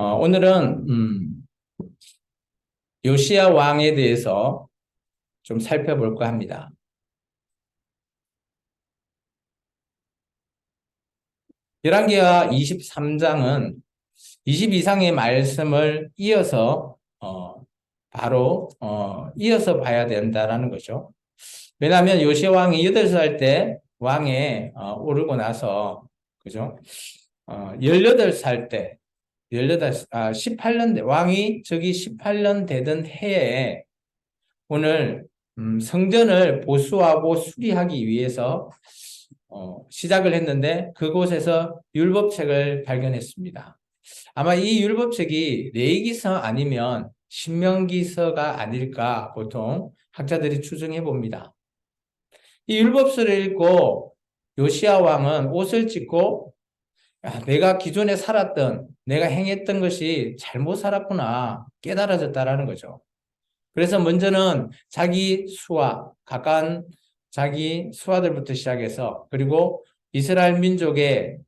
오늘은 요시야 왕에 대해서 좀 살펴볼까 합니다. 열왕기하 23장은 22장의 말씀을 이어서 바로 이어서 봐야 된다라는 거죠. 왜냐하면 요시야 왕이 8살 때 왕에 오르고 나서 그죠? 18살 때 18년 왕이 저기 18년 되던 해에 오늘 성전을 보수하고 수리하기 위해서 시작을 했는데 그곳에서 율법책을 발견했습니다. 아마 이 율법책이 레위기서 아니면 신명기서가 아닐까 보통 학자들이 추정해 봅니다. 이 율법서를 읽고 요시야 왕은 옷을 찢고 내가 기존에 살았던 내가 행했던 것이 잘못 살았구나 깨달아졌다라는 거죠. 그래서 먼저는 자기 수하, 가까운 자기 수하들부터 시작해서 그리고 이스라엘 민족의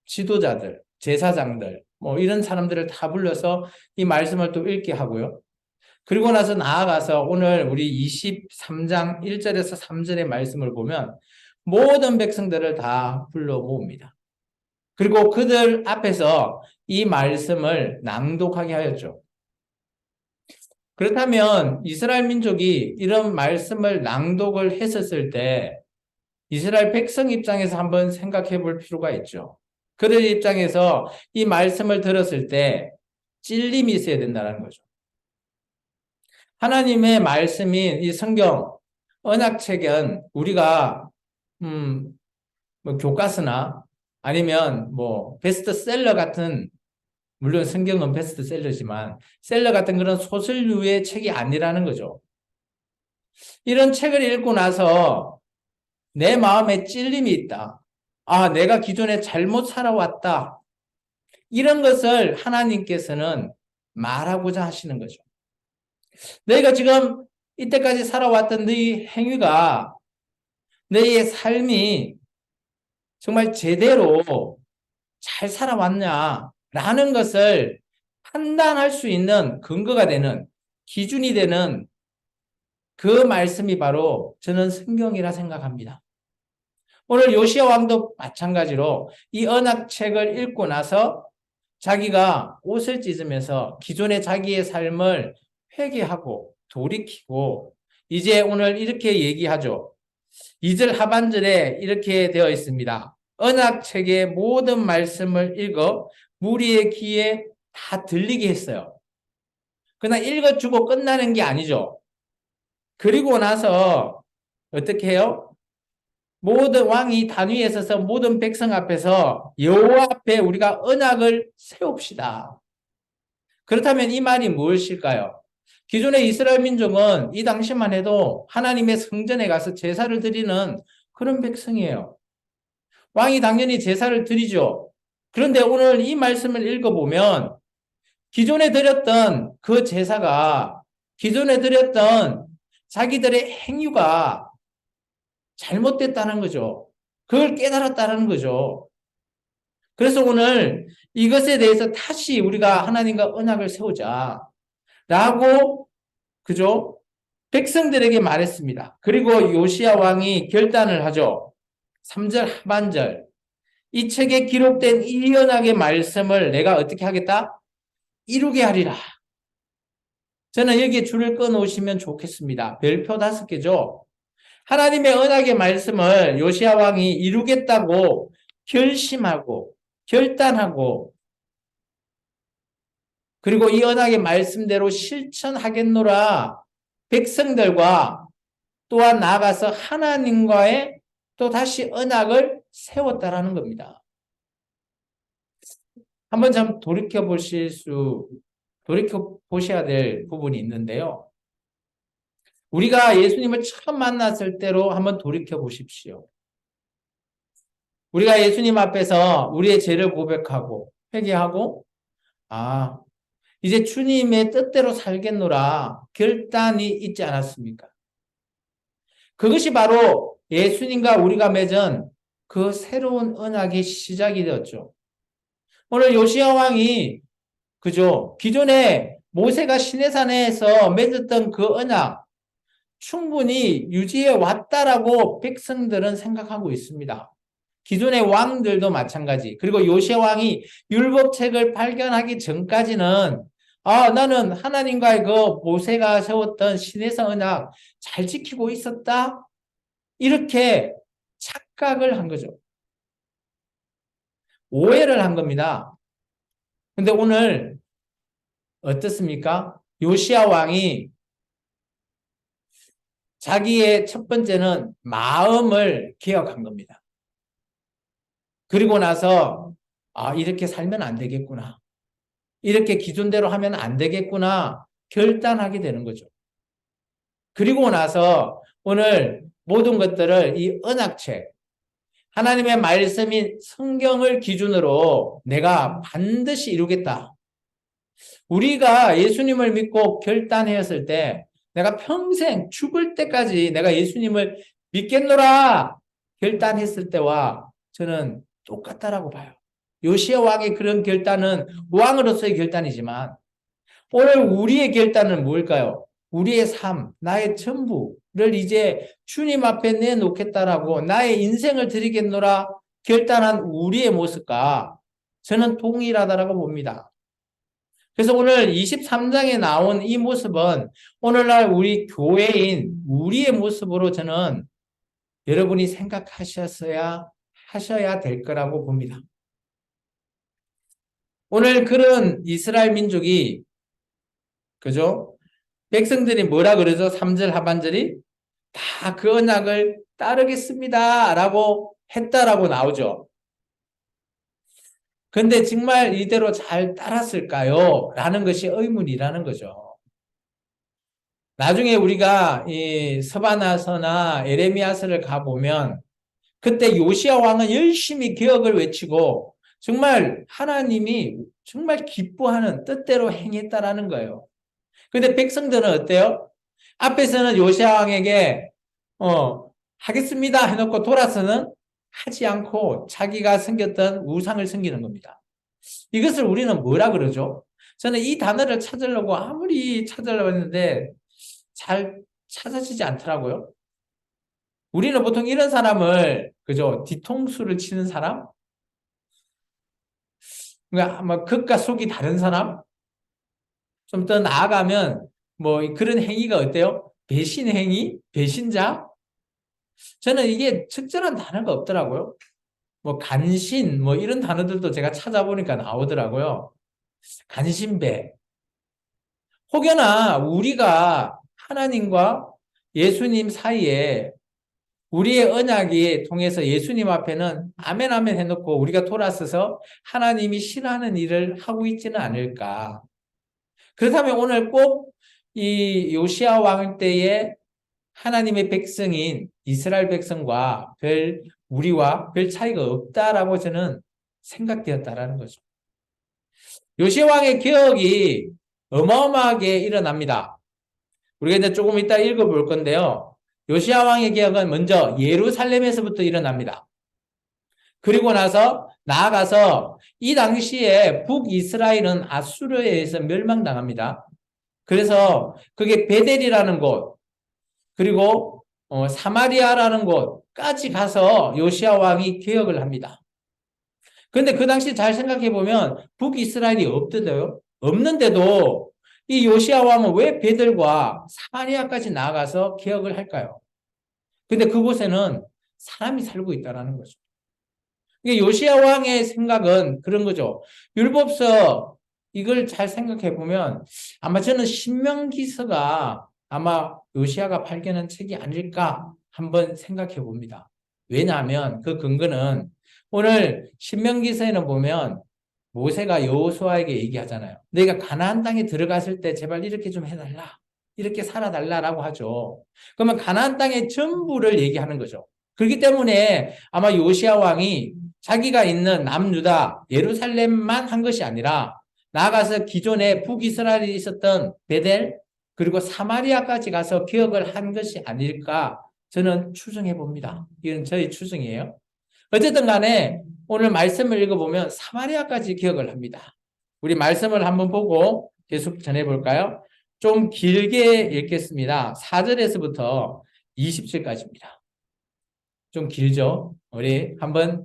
지도자들, 제사장들, 뭐 이런 사람들을 다 불러서 이 말씀을 또 읽게 하고요. 그리고 나서 나아가서 오늘 우리 23장 1절에서 3절의 말씀을 보면 모든 백성들을 다 불러 모읍니다. 그리고 그들 앞에서 이 말씀을 낭독하게 하였죠. 그렇다면 이스라엘 민족이 이런 말씀을 낭독을 했었을 때 이스라엘 백성 입장에서 한번 생각해 볼 필요가 있죠. 그들 입장에서 이 말씀을 들었을 때 찔림이 있어야 된다는 거죠. 하나님의 말씀인 이 성경, 언약책은 우리가 뭐 교과서나 아니면 뭐 베스트셀러 같은 물론 성경은 베스트셀러지만 셀러 같은 그런 소설류의 책이 아니라는 거죠. 이런 책을 읽고 나서 내 마음에 찔림이 있다. 아, 내가 기존에 잘못 살아왔다. 이런 것을 하나님께서는 말하고자 하시는 거죠. 너희가 지금 이때까지 살아왔던 너희 행위가 너희의 삶이 정말 제대로 잘 살아왔냐라는 것을 판단할 수 있는 근거가 되는 기준이 되는 그 말씀이 바로 저는 성경이라 생각합니다. 오늘 요시야 왕도 마찬가지로 이 언약책을 읽고 나서 자기가 옷을 찢으면서 기존의 자기의 삶을 회개하고 돌이키고 이제 오늘 이렇게 얘기하죠. 2절 하반절에 이렇게 되어 있습니다. 언약책의 모든 말씀을 읽어 무리의 귀에 다 들리게 했어요. 그러나 읽어주고 끝나는 게 아니죠. 그리고 나서 어떻게 해요? 모든 왕이 단위에 서서 모든 백성 앞에서 여호와 앞에 우리가 언약을 세웁시다. 그렇다면 이 말이 무엇일까요? 기존의 이스라엘 민족은 이 당시만 해도 하나님의 성전에 가서 제사를 드리는 그런 백성이에요. 왕이 당연히 제사를 드리죠. 그런데 오늘 이 말씀을 읽어보면 기존에 드렸던 그 제사가 기존에 드렸던 자기들의 행위가 잘못됐다는 거죠. 그걸 깨달았다는 거죠. 그래서 오늘 이것에 대해서 다시 우리가 하나님과 언약을 세우자 라고 그죠? 백성들에게 말했습니다. 그리고 요시야 왕이 결단을 하죠. 3절 하반절 이 책에 기록된 이 언약의 말씀을 내가 어떻게 하겠다? 이루게 하리라. 저는 여기에 줄을 끊어오시면 좋겠습니다. 별표 5개죠. 하나님의 언약의 말씀을 요시야 왕이 이루겠다고 결심하고 결단하고 그리고 이 언약의 말씀대로 실천하겠노라 백성들과 또한 나아가서 하나님과의 또 다시 언약을 세웠다라는 겁니다. 한번 좀 돌이켜 보셔야 될 부분이 있는데요. 우리가 예수님을 처음 만났을 때로 한번 돌이켜 보십시오. 우리가 예수님 앞에서 우리의 죄를 고백하고 회개하고 이제 주님의 뜻대로 살겠노라 결단이 있지 않았습니까? 그것이 바로 예수님과 우리가 맺은 그 새로운 언약의 시작이 되었죠. 오늘 요시야 왕이 그죠? 기존에 모세가 시내산에서 맺었던 그 언약 충분히 유지해 왔다라고 백성들은 생각하고 있습니다. 기존의 왕들도 마찬가지. 그리고 요시야 왕이 율법책을 발견하기 전까지는 나는 하나님과의 그 모세가 세웠던 시내산 언약 잘 지키고 있었다. 이렇게 착각을 한 거죠. 오해를 한 겁니다. 근데 오늘 어떻습니까? 요시야 왕이 자기의 첫 번째는 마음을 개혁한 겁니다. 그리고 나서 이렇게 살면 안 되겠구나. 이렇게 기존대로 하면 안 되겠구나. 결단하게 되는 거죠. 그리고 나서 오늘 모든 것들을 이 언약책, 하나님의 말씀인 성경을 기준으로 내가 반드시 이루겠다. 우리가 예수님을 믿고 결단하였을 때 내가 평생 죽을 때까지 내가 예수님을 믿겠노라 결단했을 때와 저는 똑같다라고 봐요. 요시야 왕의 그런 결단은 왕으로서의 결단이지만 오늘 우리의 결단은 뭘까요? 우리의 삶, 나의 전부를 이제 주님 앞에 내놓겠다라고 나의 인생을 드리겠노라 결단한 우리의 모습과 저는 동일하다라고 봅니다. 그래서 오늘 23장에 나온 이 모습은 오늘날 우리 교회인 우리의 모습으로 저는 여러분이 하셔야 될 거라고 봅니다. 오늘 그런 이스라엘 민족이, 그죠? 백성들이 뭐라 그러죠? 3절 하반절이 다 그 언약을 따르겠습니다. 라고 했다라고 나오죠. 근데 정말 이대로 잘 따랐을까요? 라는 것이 의문이라는 거죠. 나중에 우리가 이 서바나서나 에레미야서를 가보면 그때 요시야 왕은 열심히 개혁을 외치고 정말 하나님이 정말 기뻐하는 뜻대로 행했다라는 거예요. 근데 백성들은 어때요? 앞에서는 요시야 왕에게 하겠습니다 해놓고 돌아서는 하지 않고 자기가 섬겼던 우상을 섬기는 겁니다. 이것을 우리는 뭐라 그러죠? 저는 이 단어를 찾으려고 아무리 찾으려고 했는데 잘 찾아지지 않더라고요. 우리는 보통 이런 사람을, 그죠? 뒤통수를 치는 사람? 그러니까 아마 겉과 속이 다른 사람? 좀 더 나아가면 뭐 그런 행위가 어때요? 배신 행위? 배신자? 저는 이게 적절한 단어가 없더라고요. 뭐 간신 뭐 이런 단어들도 제가 찾아보니까 나오더라고요. 간신배. 혹여나 우리가 하나님과 예수님 사이에 우리의 언약이 통해서 예수님 앞에는 아멘 아멘 해놓고 우리가 돌아서서 하나님이 싫어하는 일을 하고 있지는 않을까. 그렇다면 오늘 꼭 이 요시야 왕 때에 하나님의 백성인 이스라엘 백성과 우리와 별 차이가 없다라고 저는 생각되었다라는 거죠. 요시야 왕의 개혁이 어마어마하게 일어납니다. 우리가 이제 조금 이따 읽어볼 건데요. 요시야 왕의 개혁은 먼저 예루살렘에서부터 일어납니다. 그리고 나아가서 이 당시에 북이스라엘은 아수르에 의해서 멸망당합니다. 그래서 그게 베델이라는 곳, 그리고 사마리아라는 곳까지 가서 요시야 왕이 개혁을 합니다. 그런데 그 당시 잘 생각해 보면 북이스라엘이 없는데도 이 요시야 왕은 왜 베델과 사마리아까지 나아가서 개혁을 할까요? 근데 그곳에는 사람이 살고 있다는 거죠. 요시야 왕의 생각은 그런 거죠. 율법서 이걸 잘 생각해 보면 아마 저는 신명기서가 아마 요시야가 발견한 책이 아닐까 한번 생각해 봅니다. 왜냐하면 그 근거는 오늘 신명기서에는 보면 모세가 여호수아에게 얘기하잖아요. 너희가 가나안 땅에 들어갔을 때 제발 이렇게 좀 해달라. 이렇게 살아달라라고 하죠. 그러면 가나안 땅의 전부를 얘기하는 거죠. 그렇기 때문에 아마 요시야 왕이 자기가 있는 남유다 예루살렘만 한 것이 아니라 나아가서 기존에 북이스라엘에 있었던 베델 그리고 사마리아까지 가서 개혁을 한 것이 아닐까 저는 추정해 봅니다. 이건 저희 추정이에요. 어쨌든 간에 오늘 말씀을 읽어보면 사마리아까지 개혁을 합니다. 우리 말씀을 한번 보고 계속 전해볼까요? 좀 길게 읽겠습니다. 4절에서부터 20절까지입니다. 좀 길죠? 우리 한번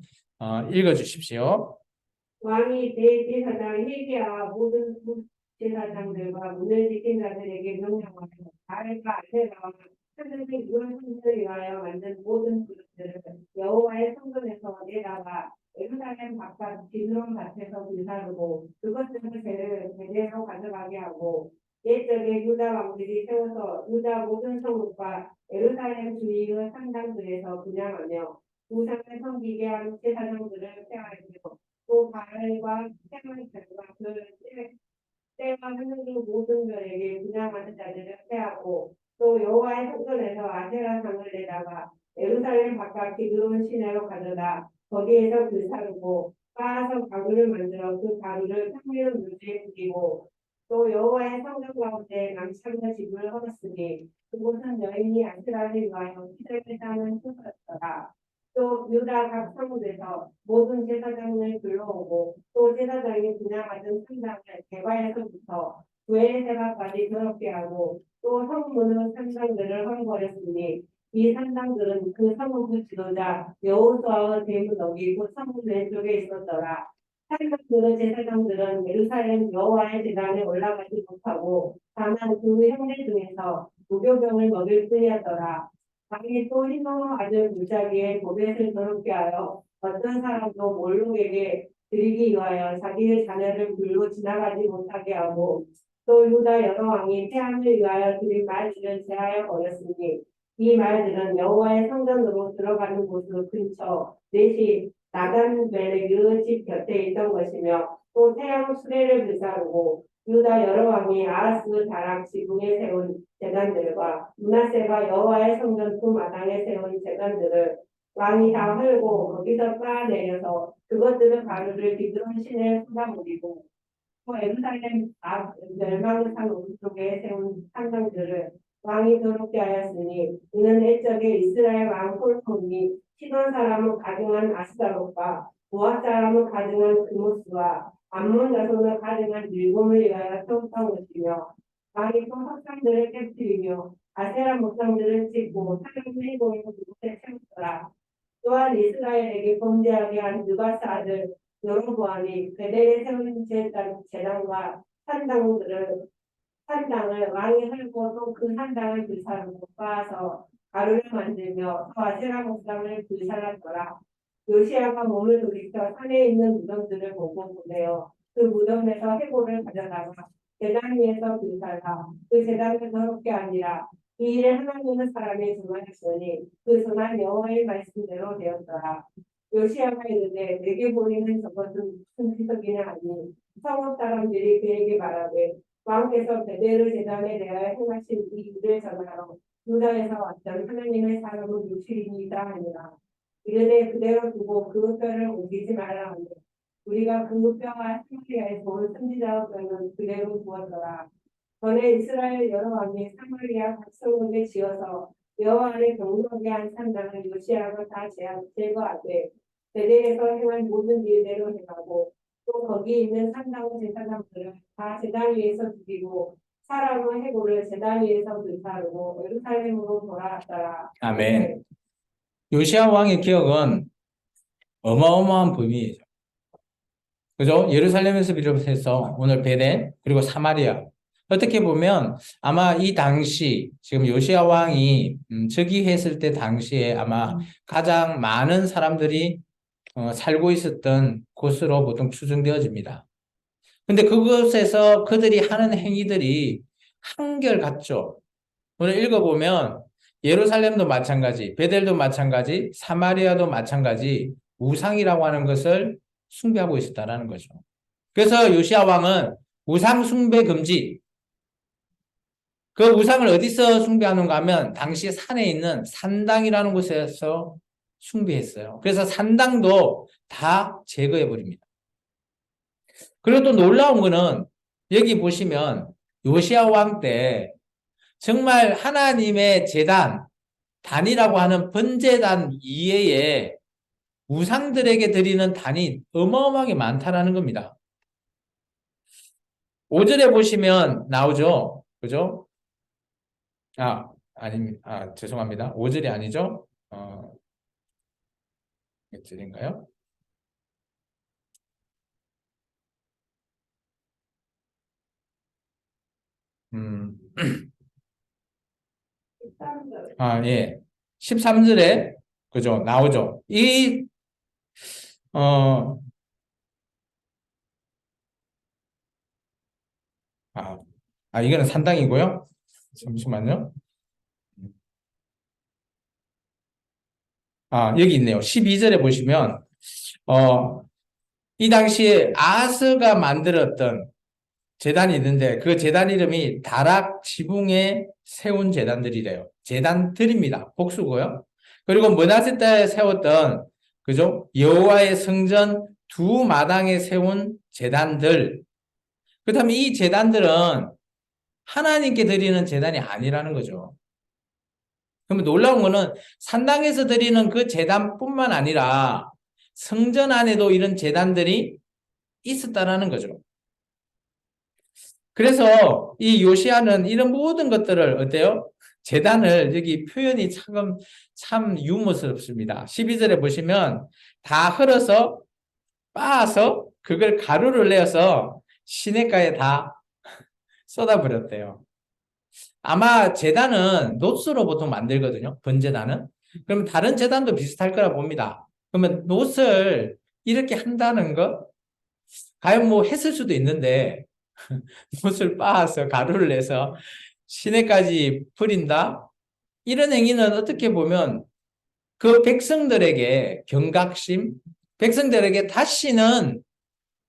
읽어주십시오. 왕이 대제사장 회개와 모든 제사장들과 문을 지킨 자들에게 명령하여 바알과 아세라와 하늘의 유한 신들을 위하여 만든 모든 그릇들을 여호와의 성전에서 내다가 예루살렘 바깥 기드론 밭에서 불사르고 그것들을 제대로 가져가게 하고 옛적에 유다 왕들이 세워서 유다 모든 성읍과 예루살렘 주위의 산당들에서 분양하며 우상을 섬기게 한 제사장들을 폐하여 또 바알과 세마리들과 그 때와 하늘의 모든 별에게 분양하는 자들을 패하고 또 여호와의 성전에서 아세라 상을 내다가 예루살렘 바깥 기드론 시내로 가져다 거기에서 불사르고 쌓아서 가루를 만들어 그 가루를 향미로운 물주에 뿌리고 또 여호와의 성전 가운데 남창과 집을 허었으니 그곳은 여인이 아세라를 위하여 피를 쌓는 숲이었더라. 또 유다 각 성읍에서 모든 제사장을 불러오고 또 제사장이 분양받은 산당을 개발해서부터 구엘세바까지 더럽게 하고 또 성문의 산당들을 헐거렸으니 이 산당들은 그 성읍의 지도자 여호수아의 대문덕이 곧 성문 왼쪽에 있었더라. 산당들의 제사장들은 예루살렘 여호와의 제단에 올라가지 못하고 다만 그 형제 중에서 무교병을 먹일 뿐이었더라. 왕이 또 희망을 받은 무자기의 보벳을 더럽게 하여 어떤 사람도 몰록에게 드리기 위하여 자기의 자녀를 불로 지나가지 못하게 하고 또 유다 여러 왕이 태양을 위하여 드린 말들을 제하여 버렸으니 이 말들은 여호와의 성전으로 들어가는 곳 근처 넷이 나단-멜렉의 집 곁에 있던 것이며 또 태양 수레를 불사르고 유다 여러 왕이 아하스 다락 지붕에 세운 제단들과 므낫세가 여호와의 성전 두 마당에 세운 제단들을 왕이 다 헐고 거기서 쌓아내려서 그것들의 가루를 기드론 시내에 쏟아부리고 또 예루살렘 앞 멸망의 산 오른쪽에 세운 산당들을 왕이 더럽게 하였으니 이는 옛적에 이스라엘 왕 홀몬이 시돈 사람은 가증한 아스다롯과 모압 사람은 가증한 그모스와 암몬 자손을 가증한 밀곰을 위하여 세웠던 것이며 왕이 또 석상들을 깨뜨리며 아세라 목상들을 찍고 사람의 공을 그곳에 세웠더라. 또한 이스라엘에게 범죄하게 한 느바스 아들 여로보암이 베델에 세운 제단과 산당을 왕이 헐고 또 그 산당을 불사르고 쌓아서 가루를 만들며 또 아세라 목상을 불살랐더라. 요시아가 몸을 돌이켜 산에 있는 무덤들을 보고 보내어 그 무덤에서 해골을 가져다가 제단 위에서 불살라 그 제단을 더럽게 하니라. 이 일을 하나님의 사람이 전하였으니 그 전한 여호와의 말씀대로 되었더라. 요시아가 이르되 내게 보이는 저것은 무슨 기적이냐 하니 성읍 사람들이 그에게 말하되 왕께서 베델의 제단에 대하여 행하신 이 일을 전하러 유다에서 왔던 하나님의 사람은 요실이니이다 하니라. 이르되 그대로 두고 그 뼈를 옮기지 말라 하니 우리가 그 뼈와 사마리아에 좋은 선지자의 뼈는 그대로 두었더라. 전에 이스라엘 여러 왕이 사마리아 각성읍에 지어서 여호와를 경배하게 한 산당을 요시아가 다 제거하되 베델에서 행한 모든 일대로 행하고 또 거기 있는 산당 제사장들을 다 제단 위에서 죽이고 사람의 해골을 제단 위에서 불사르고 예루살렘으로 돌아왔더라. 아멘. 요시야 왕의 기억은 어마어마한 범위이죠. 그죠? 예루살렘에서 비롯해서 오늘 베델 그리고 사마리아 어떻게 보면 아마 이 당시 지금 요시야 왕이 즉위했을 때 당시에 아마 가장 많은 사람들이 살고 있었던 곳으로 보통 추정되어집니다. 근데 그곳에서 그들이 하는 행위들이 한결같죠. 오늘 읽어보면 예루살렘도 마찬가지, 베델도 마찬가지, 사마리아도 마찬가지 우상이라고 하는 것을 숭배하고 있었다는 거죠. 그래서 요시야 왕은 우상 숭배 금지, 그 우상을 어디서 숭배하는가 하면 당시 산에 있는 산당이라는 곳에서 숭배했어요. 그래서 산당도 다 제거해 버립니다. 그리고 또 놀라운 거는 여기 보시면 요시야 왕 때 정말 하나님의 제단, 단이라고 하는 번제단 이외에 우상들에게 드리는 단이 어마어마하게 많다라는 겁니다. 5절에 보시면 나오죠. 그죠? 아닙니다. 죄송합니다. 5절이 아니죠? 몇 절인가요? 음, 13절. 예. 13절에, 그죠? 나오죠. 어, 아, 이거는 산당이고요. 잠시만요. 여기 있네요. 12절에 보시면, 어, 이 당시에 아스가 만들었던 제단이 있는데 그 제단 이름이 다락 지붕에 세운 제단들이래요. 제단들입니다. 복수고요. 그리고 므낫세 때 세웠던 그죠? 여호와의 성전 두 마당에 세운 제단들. 그렇다면 이 제단들은 하나님께 드리는 제단이 아니라는 거죠. 그러면 놀라운 거는 산당에서 드리는 그 제단뿐만 아니라 성전 안에도 이런 제단들이 있었다라는 거죠. 그래서 이 요시아는 이런 모든 것들을 어때요? 재단을 여기 표현이 참 유머스럽습니다. 12절에 보시면 다 흘어서 빻아서 그걸 가루를 내어서 시냇가에 다 쏟아버렸대요. 아마 재단은 놋으로 보통 만들거든요. 번제단은. 그럼 다른 재단도 비슷할 거라 봅니다. 그러면 놋을 이렇게 한다는 거? 과연 뭐 했을 수도 있는데 놋을 빻아서 가루를 내서 시내까지 뿌린다? 이런 행위는 어떻게 보면 그 백성들에게 경각심, 백성들에게 다시는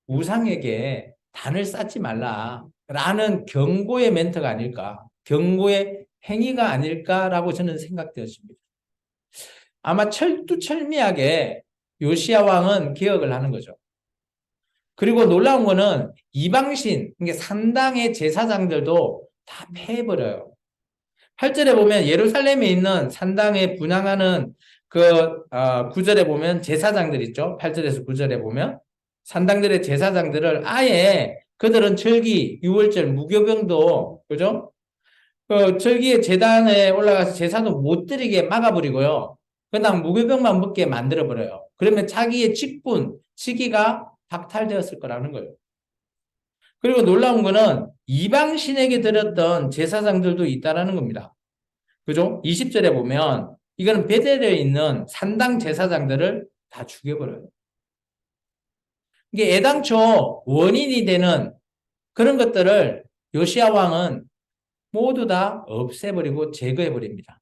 우상에게 단을 쌓지 말라라는 경고의 멘트가 아닐까, 경고의 행위가 아닐까라고 저는 생각되었습니다. 아마 철두철미하게 요시야 왕은 개혁을 하는 거죠. 그리고 놀라운 거는 이방신, 그러니까 산당의 제사장들도 다 패해버려요. 8절에 보면 예루살렘에 있는 산당에 분향하는 그 9절에 보면 제사장들 있죠. 8절에서 9절에 보면 산당들의 제사장들을 아예 그들은 절기, 유월절, 무교병도 그죠? 그 절기의 제단에 올라가서 제사도 못 드리게 막아버리고요. 그냥 무교병만 먹게 만들어버려요. 그러면 자기의 직분, 직위가 박탈되었을 거라는 거예요. 그리고 놀라운 거는 이방 신에게 드렸던 제사장들도 있다라는 겁니다. 그죠? 20절에 보면 이거는 베델에 있는 산당 제사장들을 다 죽여버려요. 이게 애당초 원인이 되는 그런 것들을 요시야 왕은 모두 다 없애버리고 제거해버립니다.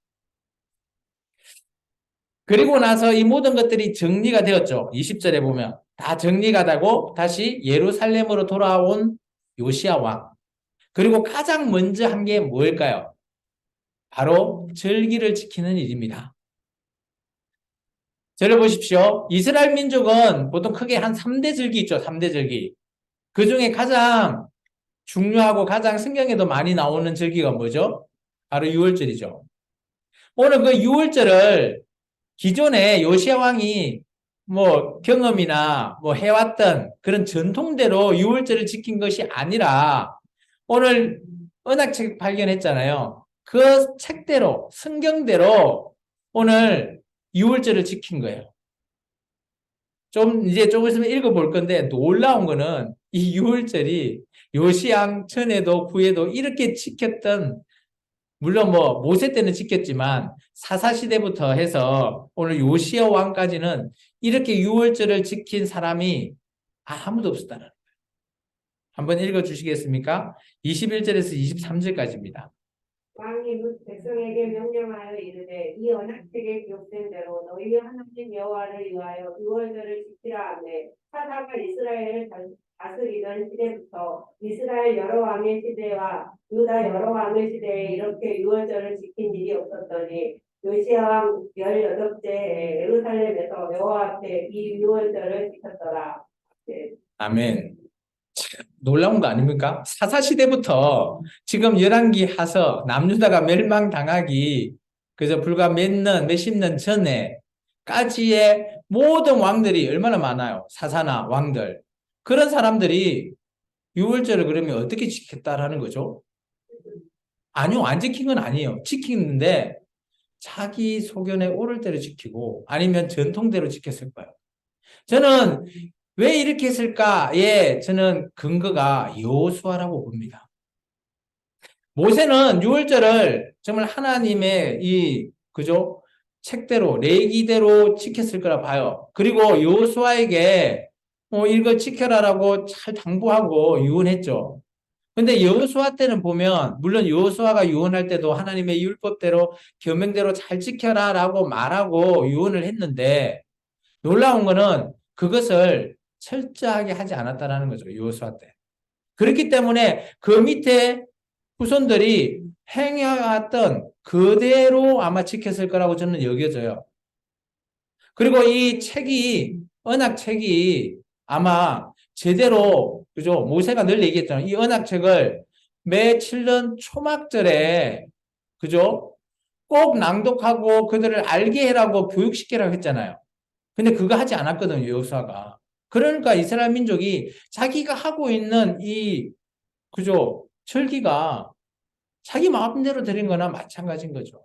그리고 나서 이 모든 것들이 정리가 되었죠. 20절에 보면 다 정리가 되고 다시 예루살렘으로 돌아온 요시야 왕. 그리고 가장 먼저 한 게 뭘까요? 바로 절기를 지키는 일입니다. 저를 보십시오. 이스라엘 민족은 보통 크게 한 3대 절기 있죠. 3대 절기. 그 중에 가장 중요하고 가장 성경에도 많이 나오는 절기가 뭐죠? 바로 유월절이죠. 오늘 그 유월절을 기존에 요시야 왕이 뭐 경험이나 뭐 해왔던 그런 전통대로 유월절을 지킨 것이 아니라 오늘 언약책 발견했잖아요. 그 책대로 성경대로 오늘 유월절을 지킨 거예요. 이제 조금 있으면 읽어볼 건데 놀라운 거는 이 유월절이 요시야 전에도 후에도 이렇게 지켰던 물론 뭐 모세 때는 지켰지만 사사 시대부터 해서 오늘 요시야 왕까지는 이렇게 유월절을 지킨 사람이 아무도 없었다는 거예요. 한번 읽어 주시겠습니까? 21절에서 23절까지입니다. 왕이 백성에게 명령하여 이르되 이 언약책에 기록된 대로 너희 하나님 여호와를 위하여 유월절을 지키라 하매 사사가 이스라엘을 다스리던 시대부터 이스라엘 여러 왕의 시대와 유다 여러 왕의 시대에 이렇게 유월절을 지킨 일이 없었더니 요시야 왕 18째 해에 예루살렘에서 여호와 앞에 이 유월절을 지켰더라. 네. 아멘. 놀라운 거 아닙니까? 사사시대부터 지금 열왕기 하서 남유다가 멸망당하기 그저 불과 몇십 년 전에까지의 모든 왕들이 얼마나 많아요. 사사나 왕들. 그런 사람들이 유월절을 그러면 어떻게 지켰다라는 거죠? 아니요, 안 지킨 건 아니에요. 지키는데 자기 소견에 오를 대로 지키고 아니면 전통대로 지켰을 거예요. 저는 왜 이렇게 했을까에 저는 근거가 여호수아라고 봅니다. 모세는 유월절을 정말 하나님의 그죠? 책대로, 레위기대로 지켰을 거라 봐요. 그리고 여호수아에게 이걸 지켜라라고 잘 당부하고 유언했죠. 근데 여호수아 때는 보면 물론 여호수아가 유언할 때도 하나님의 율법대로 계명대로 잘 지켜라라고 말하고 유언을 했는데 놀라운 거는 그것을 철저하게 하지 않았다라는 거죠. 여호수아 때. 그렇기 때문에 그 밑에 후손들이 행해왔던 그대로 아마 지켰을 거라고 저는 여겨져요. 그리고 이 책이 언약책이 아마 제대로 그죠? 모세가 늘 얘기했잖아요. 이 언약책을 매 7년 초막절에 그죠? 꼭 낭독하고 그들을 알게 해라고 교육시키라고 했잖아요. 근데 그거 하지 않았거든요, 여호수아가. 그러니까 이스라엘 민족이 자기가 하고 있는 그죠? 절기가 자기 마음대로 드린 거나 마찬가지인 거죠.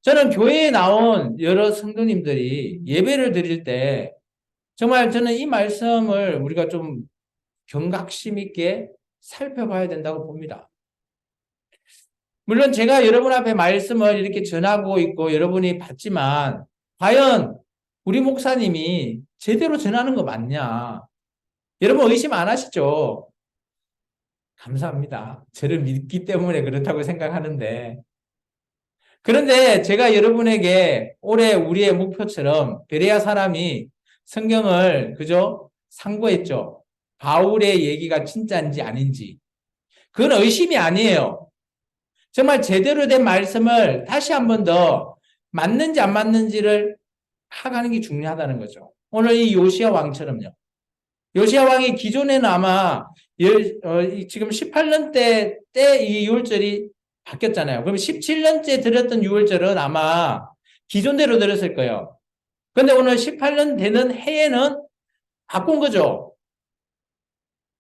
저는 교회에 나온 여러 성도님들이 예배를 드릴 때 정말 저는 이 말씀을 우리가 좀 경각심 있게 살펴봐야 된다고 봅니다. 물론 제가 여러분 앞에 말씀을 이렇게 전하고 있고 여러분이 봤지만 과연 우리 목사님이 제대로 전하는 거 맞냐? 여러분 의심 안 하시죠? 감사합니다. 저를 믿기 때문에 그렇다고 생각하는데 그런데 제가 여러분에게 올해 우리의 목표처럼 베레아 사람이 성경을 그죠? 상고했죠. 바울의 얘기가 진짜인지 아닌지. 그건 의심이 아니에요. 정말 제대로 된 말씀을 다시 한 번 더 맞는지 안 맞는지를 파악하는 게 중요하다는 거죠. 오늘 이 요시야 왕처럼요. 요시야 왕이 기존에는 아마 지금 18년 때 이 유월절이 바뀌었잖아요. 그럼 17년째 들었던 유월절은 아마 기존대로 들었을 거예요. 근데 오늘 18년 되는 해에는 바꾼 거죠.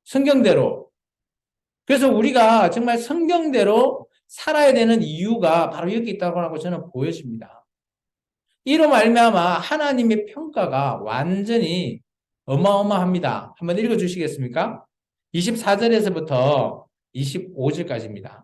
성경대로. 그래서 우리가 정말 성경대로 살아야 되는 이유가 바로 여기 있다고 하고 저는 보여집니다. 이로 말미암아 하나님의 평가가 완전히 어마어마합니다. 한번 읽어주시겠습니까? 24절에서부터 25절까지입니다.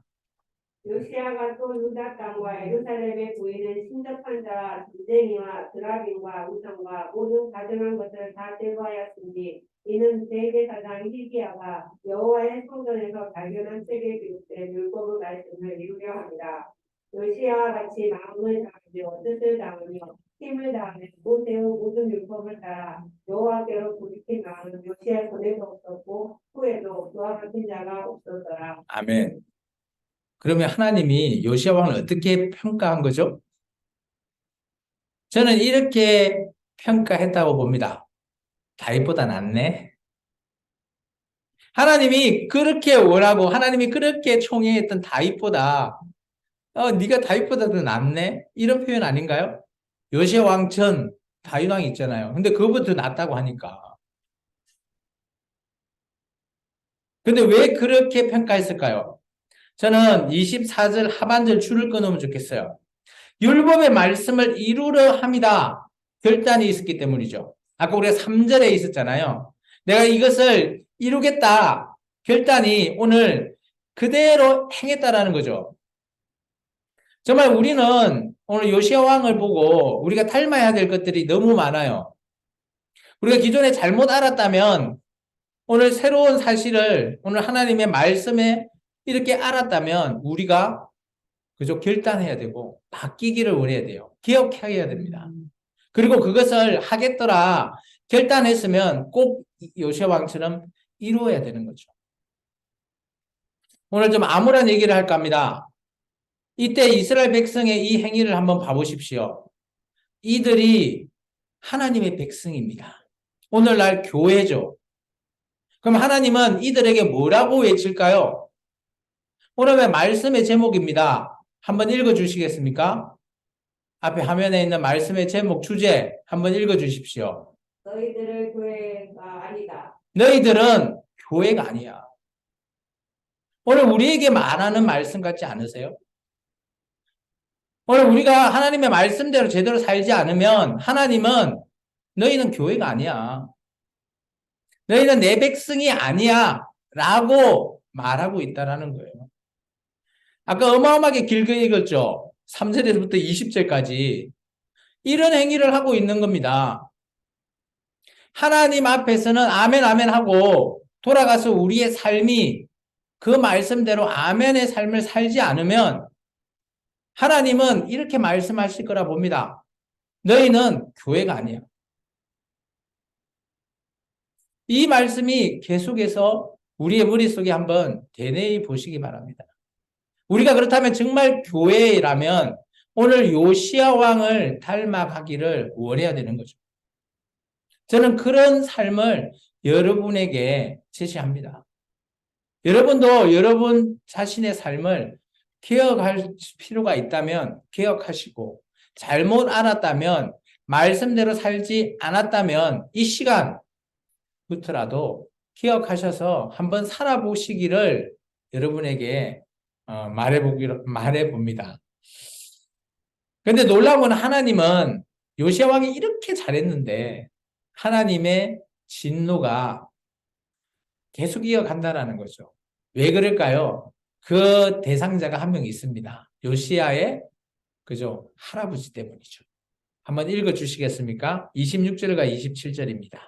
요시아가 또 유다 땅과 예루살렘에 보이는 신접한 자와 전쟁이와 드라빔과 우상과 모든 가증한 것을 다 제거하였으니 이는 대제사장 히기야가 여호와의 성전에서 발견한 책에 기록된 율법의 말씀을 이루려 합니다. 요시아와 같이 마음을 다하며 뜻을 다하며 힘을 다하며 모세의 모든 율법을 따라 여호와께로 돌이킨 마음은 요시아 전에도 없었고 후에도 그와 같은 자가 없었더라. 아멘. 그러면 하나님이 요시야 왕을 어떻게 평가한 거죠? 저는 이렇게 평가했다고 봅니다. 다윗보다 낫네. 하나님이 그렇게 원하고 하나님이 그렇게 총애했던 다윗보다 네가 다윗보다 더 낫네? 이런 표현 아닌가요? 요시야 왕 전 다윗 왕이 있잖아요. 근데 그거보다 더 낫다고 하니까. 근데 왜 그렇게 평가했을까요? 저는 24절 하반절 줄을 끊으면 좋겠어요. 율법의 말씀을 이루려 합니다. 결단이 있었기 때문이죠. 아까 우리가 3절에 있었잖아요. 내가 이것을 이루겠다. 결단이 오늘 그대로 행했다라는 거죠. 정말 우리는 오늘 요시야 왕을 보고 우리가 닮아야 될 것들이 너무 많아요. 우리가 기존에 잘못 알았다면 오늘 새로운 사실을 오늘 하나님의 말씀에 이렇게 알았다면 우리가 그저 결단해야 되고 바뀌기를 원해야 돼요. 개혁해야 됩니다. 그리고 그것을 하겠더라 결단했으면 꼭 요시야 왕처럼 이루어야 되는 거죠. 오늘 좀 암울한 얘기를 할까 합니다. 이때 이스라엘 백성의 이 행위를 한번 봐보십시오. 이들이 하나님의 백성입니다. 오늘날 교회죠. 그럼 하나님은 이들에게 뭐라고 외칠까요? 오늘의 말씀의 제목입니다. 한번 읽어주시겠습니까? 앞에 화면에 있는 말씀의 제목 주제 한번 읽어주십시오. 너희들을 교회가 아니다. 너희들은 교회가 아니야. 오늘 우리에게 말하는 말씀 같지 않으세요? 오늘 우리가 하나님의 말씀대로 제대로 살지 않으면 하나님은 너희는 교회가 아니야. 너희는 내 백성이 아니야. 라고 말하고 있다라는 거예요. 아까 어마어마하게 길게 읽었죠? 3절에서부터 20절까지. 이런 행위를 하고 있는 겁니다. 하나님 앞에서는 아멘, 아멘 하고 돌아가서 우리의 삶이 그 말씀대로 아멘의 삶을 살지 않으면 하나님은 이렇게 말씀하실 거라 봅니다. 너희는 교회가 아니야. 이 말씀이 계속해서 우리의 머릿속에 한번 되뇌이 보시기 바랍니다. 우리가 그렇다면 정말 교회라면 오늘 요시야 왕을 닮아가기를 원해야 되는 거죠. 저는 그런 삶을 여러분에게 제시합니다. 여러분도 여러분 자신의 삶을 개혁할 필요가 있다면 개혁하시고 잘못 알았다면 말씀대로 살지 않았다면 이 시간부터라도 기억하셔서 한번 살아보시기를 여러분에게 말해봅니다. 그런데 놀라운 건 하나님은 요시야 왕이 이렇게 잘했는데 하나님의 진노가 계속 이어간다는 거죠. 왜 그럴까요? 그 대상자가 한 명 있습니다. 요시야의 그죠? 할아버지 때문이죠. 한번 읽어 주시겠습니까? 26절과 27절입니다.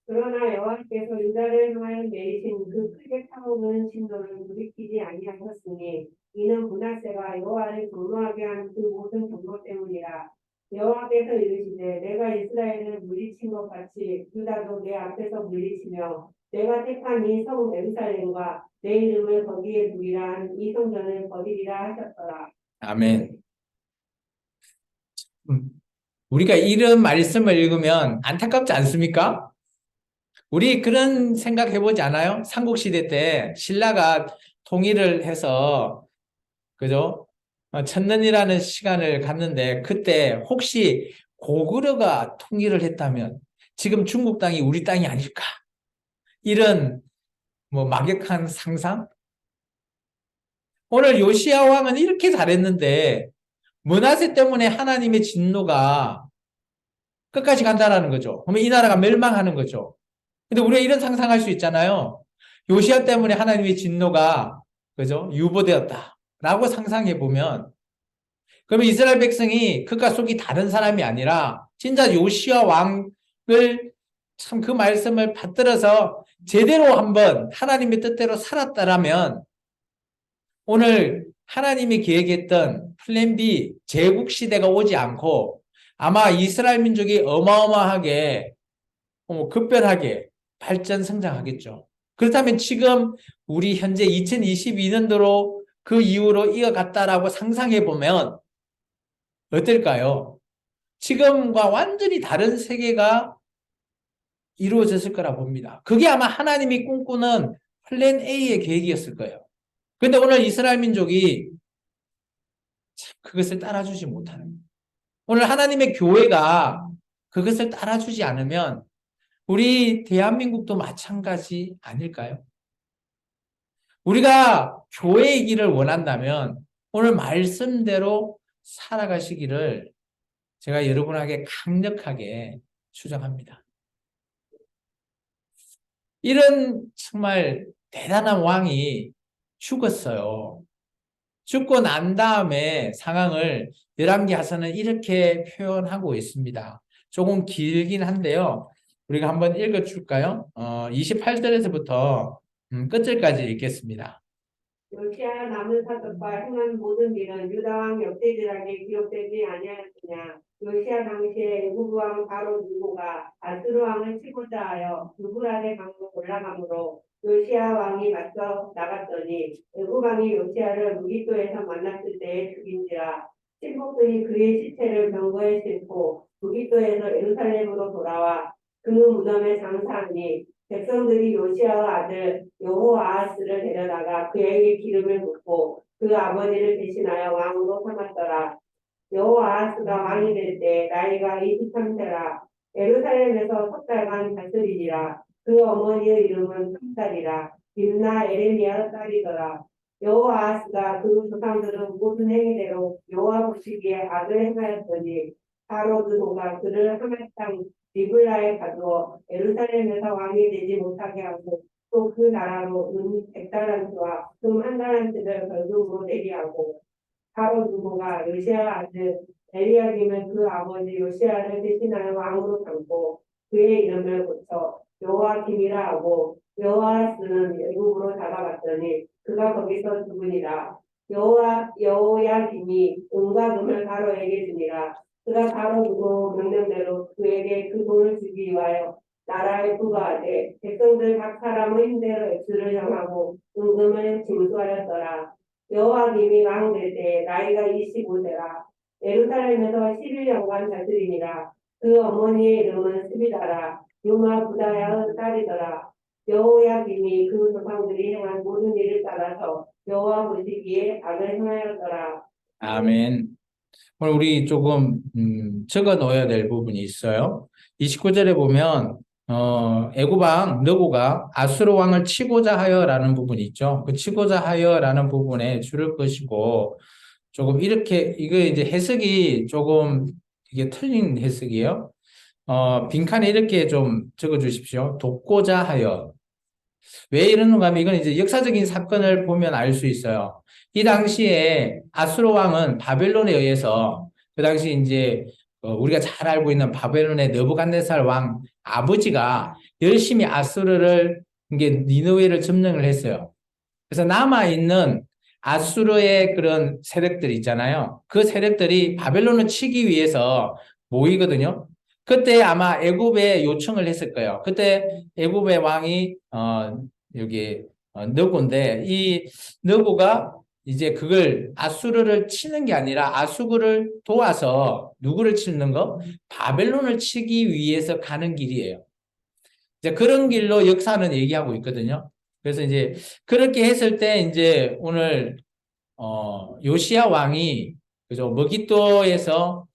그러나 여호와께서 유다를 향하여 내리신 그 크게 타오르는 진노를 돌이키지 아니하셨으니 이는 므낫세가 여호와를 경노하게 한 그 모든 경로 때문이라. 여호와께서 이르시되 내가 이스라엘을 물리친 것 같이 유다도 내 앞에서 물리치며 내가 택한 이 성 예루살렘과 내 이름을 거기에 두리라 한 이 성전을 거두리라 하셨더라. 아멘. 우리가 이런 말씀을 읽으면 안타깝지 않습니까? 우리 그런 생각 해보지 않아요? 삼국시대 때 신라가 통일을 해서 그죠? 천년이라는 시간을 갔는데 그때 혹시 고구려가 통일을 했다면 지금 중국 땅이 우리 땅이 아닐까? 이런 뭐 막역한 상상? 오늘 요시야 왕은 이렇게 잘했는데 므낫세 때문에 하나님의 진노가 끝까지 간다라는 거죠. 그러면 이 나라가 멸망하는 거죠. 근데 우리가 이런 상상할 수 있잖아요. 요시야 때문에 하나님의 진노가 그죠? 유보되었다라고 상상해 보면 그러면 이스라엘 백성이 그가 속이 다른 사람이 아니라 진짜 요시야 왕을 참 그 말씀을 받들어서 제대로 한번 하나님의 뜻대로 살았다라면 오늘 하나님이 계획했던 플랜 B 제국 시대가 오지 않고 아마 이스라엘 민족이 어마어마하게 급변하게 발전 성장하겠죠. 그렇다면 지금 우리 현재 2022년도로 그 이후로 이어갔다라고 상상해 보면 어떨까요? 지금과 완전히 다른 세계가 이루어졌을 거라 봅니다. 그게 아마 하나님이 꿈꾸는 플랜 A의 계획이었을 거예요. 그런데 오늘 이스라엘 민족이 그것을 따라주지 못하는 오늘 하나님의 교회가 그것을 따라주지 않으면 우리 대한민국도 마찬가지 아닐까요? 우리가 교회이기를 원한다면 오늘 말씀대로 살아가시기를 제가 여러분에게 강력하게 추정합니다. 이런 정말 대단한 왕이 죽었어요. 죽고 난 다음에 상황을 열왕기하서는 이렇게 표현하고 있습니다. 조금 길긴 한데요. 우리가 한번 읽어줄까요? 28절에서부터 끝절까지 읽겠습니다. 요시야 남은 사적과 행한 모든 일은 유다 왕 역대지락에 기록되지 아니하였으냐. 요시야 당시에 애굽 왕 바로 느고가 아스루 왕을 치고자 하여 유브라데 강으로 올라가므로 요시야 왕이 맞서 나갔더니 애굽 왕이 요시야를 무기토에서 만났을 때에 죽인지라. 친복들이 그의 시체를 병거에 싣고 무기토에서 예루살렘으로 돌아와 그 무덤에 장사하니 백성들이 요시야의 아들 여호아하스를 데려다가 그에게 기름을 붓고 그 아버지를 대신하여 왕으로 삼았더라. 여호아하스가 왕이 될 때 나이가 23세라. 예루살렘에서 석 달간 다스리니라. 그 어머니의 이름은 삼살이라. 딥나 에레미야 딸이더라. 여호아스가 그 조상들은 모든 행위대로 여호와 보시기에 악을 행하였더니 바로드호가 그를 하맛 땅 리블라에 가두어 예루살렘에서 왕이 되지 못하게 하고 또 그 나라로 은 100달란트와 금 1달란트를 벌금으로 내게 하고 바로드호가 요시아 아들 엘리야김은 그 아버지 요시아를 대신하여 왕으로 삼고 그의 이름을 고쳐 여호와김이라 하고 여호아스는 애굽으로 잡아갔더니 그가 거기서 죽으니라. 여호야김이 은과 금을 바로에게 주니라. 그가 바로 두고 명령대로 그에게 그 돈을 주기 위하여 나라에 부과하되 백성들 각 사람의 힘대로 액수를 정하고 은금을 징수하였더라. 여호와김이 왕 될 때 나이가 25세라. 예루살렘에서 11년간 다스리니라. 그 어머니의 이름은 스비다라. 유마 부다야의 딸이더라. 여호야김이 그 조상들이 행한 모든 일을 따라서 여호와 보시기에 악을 행하였더라. 아멘. 오늘 우리 조금 적어 놓아야 될 부분이 있어요. 29절에 보면 애굽 왕 느고가 아수르 왕을 치고자 하여라는 부분이 있죠. 그 치고자 하여라는 부분에 줄을 것이고 조금 이렇게 이거 이제 해석이 조금 이게 틀린 해석이에요. 빈칸에 이렇게 좀 적어 주십시오. 돕고자 하여. 왜 이러는가 하면 이건 이제 역사적인 사건을 보면 알 수 있어요. 이 당시에 아수르 왕은 바벨론에 의해서 그 당시 이제 우리가 잘 알고 있는 바벨론의 느부갓네살 왕 아버지가 열심히 아수르를 이게 니느웨를 점령을 했어요. 그래서 남아 있는 아수르의 그런 세력들 있잖아요. 그 세력들이 바벨론을 치기 위해서 모이거든요. 그때 아마 애굽에 요청을 했을 거예요. 그때 애굽의 왕이 여기 느고인데 이 느고가 이제 그걸 아수르를 치는 게 아니라 아수르를 도와서 누구를 치는 거? 바벨론을 치기 위해서 가는 길이에요. 이제 그런 길로 역사는 얘기하고 있거든요. 그래서 이제 그렇게 했을 때 이제 오늘 요시야 왕이 그죠 머깃도에서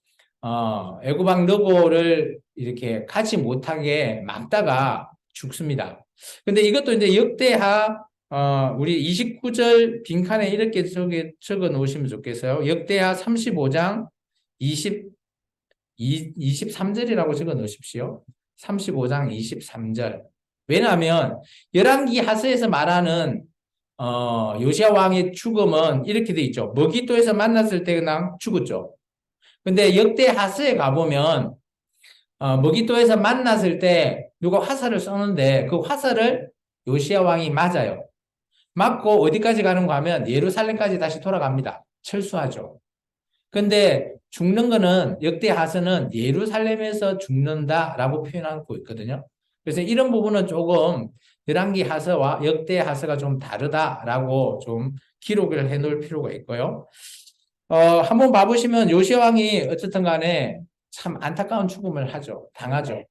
애굽 왕 느고를 이렇게 가지 못하게 막다가 죽습니다. 근데 이것도 이제 역대하 우리 29절 빈칸에 이렇게 적어 놓으시면 좋겠어요. 역대하 35장 23절이라고 적어 놓으십시오. 35장 23절. 왜냐하면 열왕기 하서에서 말하는 요시야 왕의 죽음은 이렇게 돼 있죠. 머깃도에서 만났을 때 그냥 죽었죠. 근데 역대 하서에 가보면 머깃도에서 만났을 때 누가 화살을 쏘는데 그 화살을 요시야 왕이 맞아요. 맞고 어디까지 가는가 하면 예루살렘까지 다시 돌아갑니다. 철수하죠. 근데 죽는 거는 역대 하서는 예루살렘에서 죽는다라고 표현하고 있거든요. 그래서 이런 부분은 조금 열왕기 하서와 역대 하서가 좀 다르다라고 좀 기록을 해 놓을 필요가 있고요. 한번 봐보시면 요시야 왕이 어쨌든 간에 참 안타까운 죽음을 당하죠.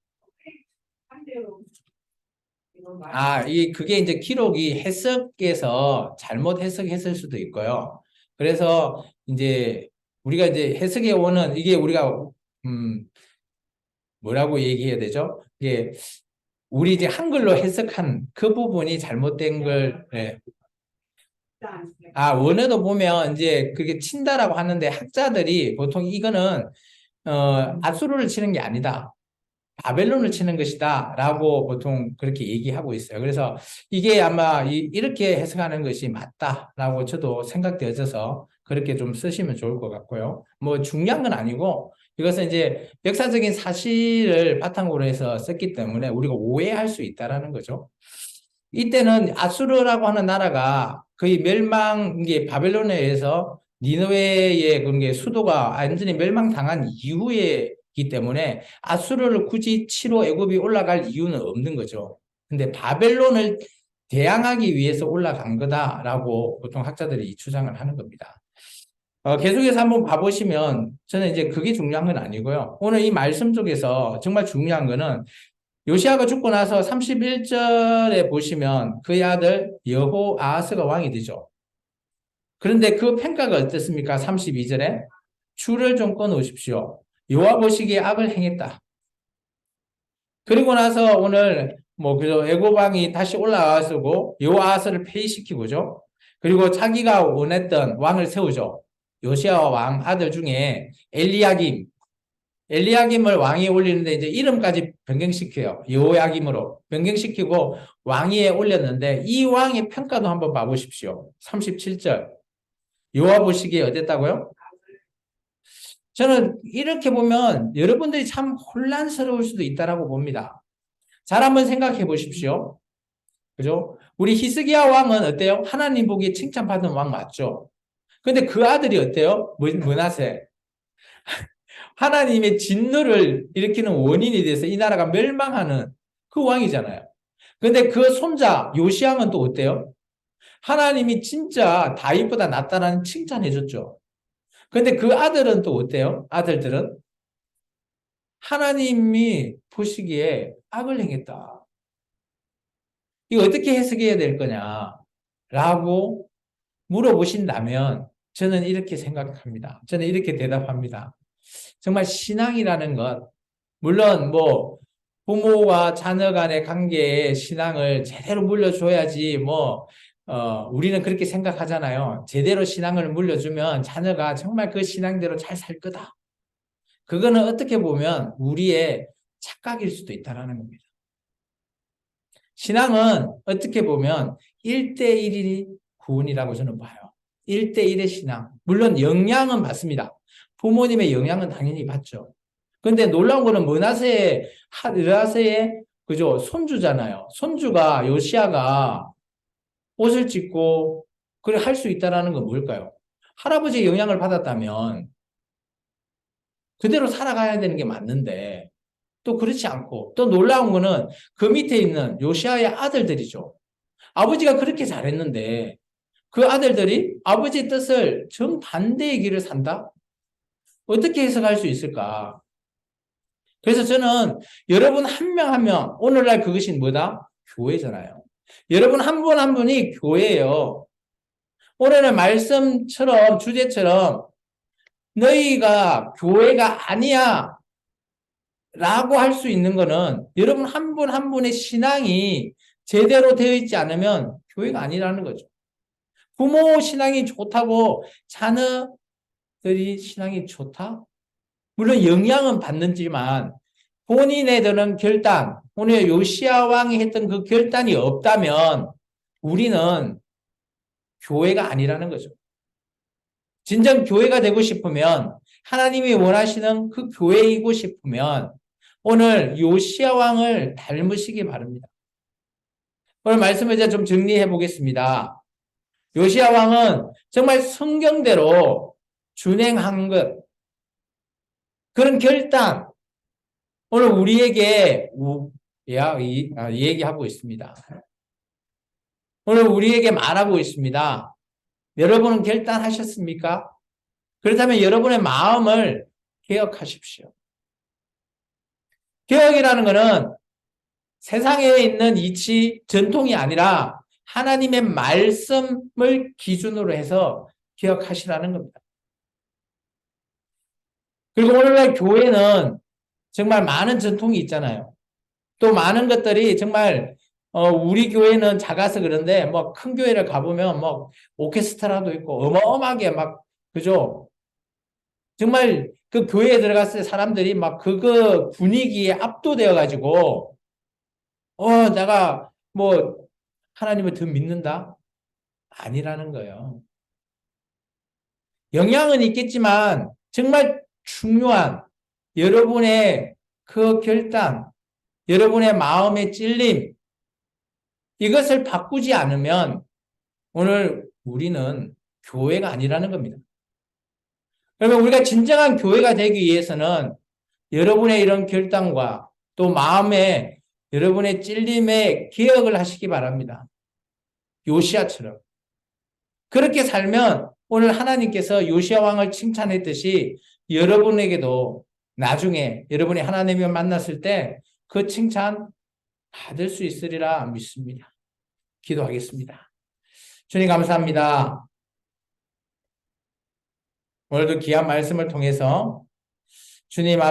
그게 이제 기록이 해석에서 잘못 해석했을 수도 있고요. 그래서 이제 우리가 이제 해석해 오는 이게 우리가 뭐라고 얘기해야 되죠? 이게 우리 이제 한글로 해석한 그 부분이 잘못된 걸 원어도 보면 이제 그게 친다라고 하는데 학자들이 보통 이거는 아수르를 치는 게 아니다. 바벨론을 치는 것이다 라고 보통 그렇게 얘기하고 있어요. 그래서 이게 아마 이렇게 해석하는 것이 맞다라고 저도 생각되어져서 그렇게 좀 쓰시면 좋을 것 같고요. 뭐 중요한 건 아니고 이것은 이제 역사적인 사실을 바탕으로 해서 썼기 때문에 우리가 오해할 수 있다라는 거죠. 이때는 아수르라고 하는 나라가 거의 이게 바벨론에 의해서 니느웨의 그런 게 수도가 완전히 멸망당한 이후에이기 때문에 아수르를 굳이 치러 애굽이 올라갈 이유는 없는 거죠. 근데 바벨론을 대항하기 위해서 올라간 거다라고 보통 학자들이 주장을 하는 겁니다. 계속해서 한번 봐보시면 저는 이제 그게 중요한 건 아니고요. 오늘 이 말씀 속에서 정말 중요한 거는 요시아가 죽고 나서 31절에 보시면 그의 아들 여호아하스가 왕이 되죠. 그런데 그 평가가 어떻습니까? 32절에 줄을 좀 꺼놓으십시오. 여호와 보시기에 악을 행했다. 그리고 나서 오늘 그죠? 애굽 왕이 다시 올라와서고 요아스를 폐위시키고죠. 그리고 자기가 원했던 왕을 세우죠. 요시야 왕 아들 중에 엘리야김을 왕위에 올리는데 이제 이름까지 변경시켜요. 여호야김으로 변경시키고 왕위에 올렸는데 이 왕의 평가도 한번 봐보십시오. 37절. 요아 보시기에 어땠다고요? 저는 이렇게 보면 여러분들이 참 혼란스러울 수도 있다라고 봅니다. 잘 한번 생각해 보십시오. 그죠? 우리 히스기야 왕은 어때요? 하나님 보기에 칭찬받은 왕 맞죠? 근데 그 아들이 어때요? 므낫세. 하나님의 진노를 일으키는 원인이 돼서 이 나라가 멸망하는 그 왕이잖아요. 근데 그 손자 요시왕은 또 어때요? 하나님이 진짜 다윗보다 낫다라는 칭찬해 줬죠. 근데 그 아들은 또 어때요? 아들들은 하나님이 보시기에 악을 행했다. 이거 어떻게 해석해야 될 거냐라고 물어보신다면 저는 이렇게 생각합니다. 저는 이렇게 대답합니다. 정말 신앙이라는 것, 물론 부모와 자녀 간의 관계에 신앙을 제대로 물려줘야지 우리는 그렇게 생각하잖아요. 제대로 신앙을 물려주면 자녀가 정말 그 신앙대로 잘 살 거다. 그거는 어떻게 보면 우리의 착각일 수도 있다는 겁니다. 신앙은 어떻게 보면 1대1이 구원이라고 저는 봐요. 1대1의 신앙. 물론 영향은 받습니다. 부모님의 영향은 당연히 받죠. 근데 놀라운 거는 므낫세의 그죠? 손주잖아요. 손주가 요시야가 옷을 찢고 그래 할 수 있다라는 건 뭘까요? 할아버지의 영향을 받았다면 그대로 살아가야 되는 게 맞는데 또 그렇지 않고 또 놀라운 거는 그 밑에 있는 요시야의 아들들이죠. 아버지가 그렇게 잘했는데 그 아들들이 아버지의 뜻을 정반대의 길을 산다? 어떻게 해석할 수 있을까? 그래서 저는 여러분 한 명 한 명, 오늘날 그것이 뭐다? 교회잖아요. 여러분 한 분 한 분이 교회예요. 오늘의 말씀처럼, 주제처럼 너희가 교회가 아니야 라고 할 수 있는 거는 여러분 한 분 한 분의 신앙이 제대로 되어 있지 않으면 교회가 아니라는 거죠. 부모 신앙이 좋다고 자녀들이 신앙이 좋다? 물론 영향은 받는지만 본인의 드는 결단, 오늘 요시야 왕이 했던 그 결단이 없다면 우리는 교회가 아니라는 거죠. 진정 교회가 되고 싶으면 하나님이 원하시는 그 교회이고 싶으면 오늘 요시야 왕을 닮으시기 바랍니다. 오늘 말씀을 제가 좀 정리해 보겠습니다. 요시야 왕은 정말 성경대로 준행한 것, 그런 결단, 오늘 우리에게 얘기하고 있습니다. 오늘 우리에게 말하고 있습니다. 여러분은 결단하셨습니까? 그렇다면 여러분의 마음을 개혁하십시오. 개혁이라는 것은 세상에 있는 이치, 전통이 아니라 하나님의 말씀을 기준으로 해서 개혁하시라는 겁니다. 그리고 오늘날 교회는 정말 많은 전통이 있잖아요. 또 많은 것들이 정말 우리 교회는 작아서 그런데 큰 교회를 가보면 오케스트라도 있고 어마어마하게 그죠? 정말 그 교회에 들어갔을 때 사람들이 그거 분위기에 압도되어 가지고 내가 하나님을 더 믿는다? 아니라는 거예요. 영향은 있겠지만 정말 중요한 여러분의 그 결단, 여러분의 마음의 찔림, 이것을 바꾸지 않으면 오늘 우리는 교회가 아니라는 겁니다. 그러면 우리가 진정한 교회가 되기 위해서는 여러분의 이런 결단과 또 마음에 여러분의 찔림에 기억을 하시기 바랍니다. 요시야처럼. 그렇게 살면 오늘 하나님께서 요시야 왕을 칭찬했듯이 여러분에게도 나중에 여러분이 하나님을 만났을 때 그 칭찬 받을 수 있으리라 믿습니다. 기도하겠습니다. 주님 감사합니다. 오늘도 귀한 말씀을 통해서 주님 앞